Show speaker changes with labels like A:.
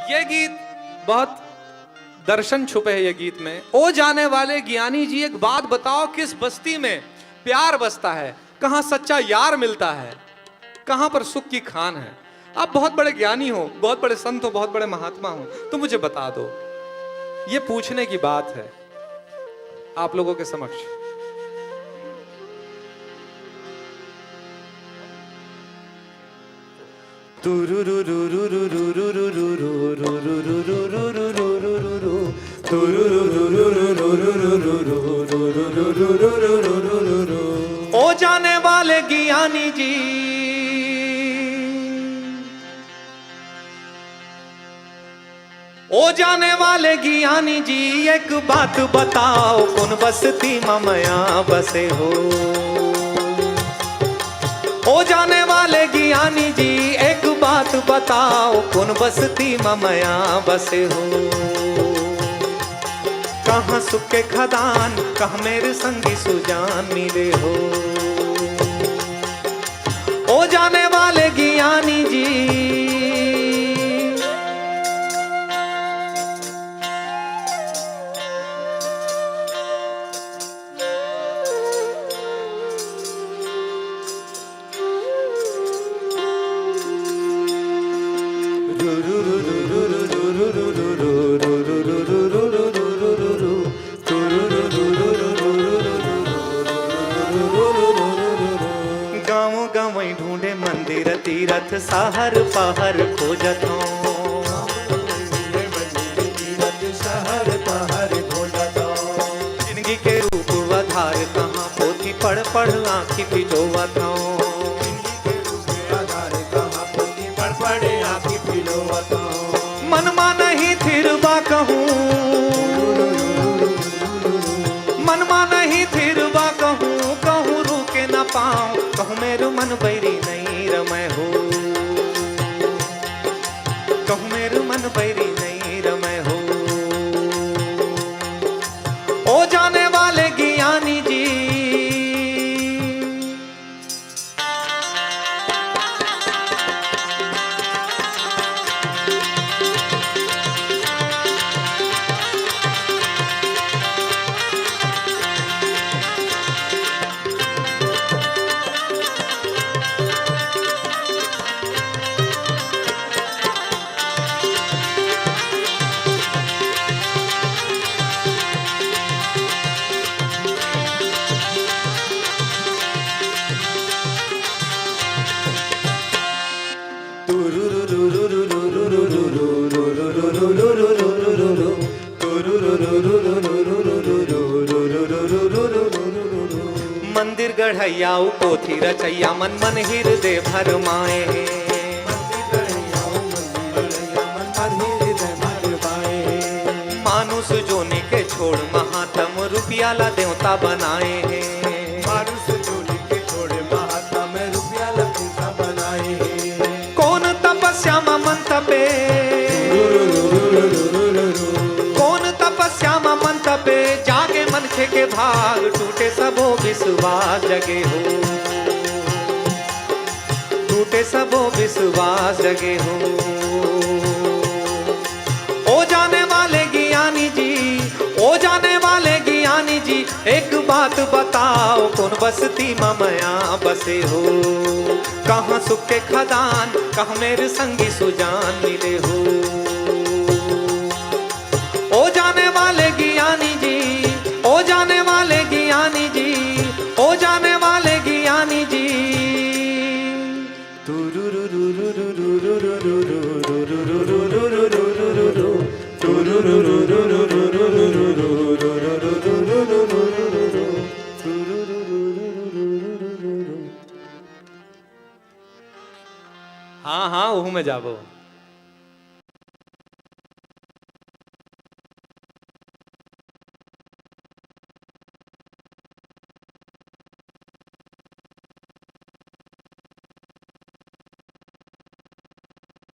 A: ये गीत बहुत दर्शन छुपे हैं ये गीत में। ओ जाने वाले ज्ञानी जी एक बात बताओ, किस बस्ती में प्यार बसता है, कहां सच्चा यार मिलता है, कहां पर सुख की खान है। आप बहुत बड़े ज्ञानी हो, बहुत बड़े संत हो, बहुत बड़े महात्मा हो, तो मुझे बता दो। ये पूछने की बात है आप लोगों के समक्ष। ओ जाने वाले ज्ञानी जी, ओ जाने वाले ज्ञानी जी एक बात बताओ, कौन बस्ती ममया बसे हो। ओ जाने वाले ज्ञानी जी एक बात बताओ, कौन बस्ती ममया बसे हो। कहाँ सुख के खदान, कहाँ मेरे संगी सुजान मिले हो। ओ जाने वाले ज्ञानी जी, गाँव गाँव ढूंढे मंदिर तीरथ शहर पहर खोजत हूँ। जिंदगी के रूप आधार कहाँ पोथी पढ़ पढ़ आँखी पिटोवत हूँ। मनमा नहीं थिरबा कहूँ, मनमा नहीं थिरबा कहूँ, कहूँ रुके न पाऊँ, कहूँ मेरे मन बैरी नहीं रमै हो, कहूँ मेरे मन बैरी नहीं रमै हो। ओ जाने वाले ज्ञानी जी, मंदिर गढ़ैया पोथी रचैया मन मन हृदय भरमाए। मानुष जोनी के छोड़ महात्म रुपया ला देवता बनाए हैं।
B: मानुष जोनी के छोड़ महात्म रुपया ला देवता बनाए हैं।
A: कौन तपस्या में मन तपे, कौन तपस्या में मन तपे, जागे मन के भाग टूटे सबो विश्वास जगे हो, टूटे सबो विश्वास जगे हो। ओ जाने वाले ज्ञानी जी, ओ जाने वाले ज्ञानी जी एक बात बताओ, कौन बस्ती ममया बसे हो। कहाँ सुख के खदान, कहाँ मेरे संगी सुजान मिले हो। ओ जाने वाले ज्ञानी जी, ओ जाने वाले ज्ञानी जी, ओ जाने वाले ज्ञानी जी। हाँ हाँ, वहू में जाबो।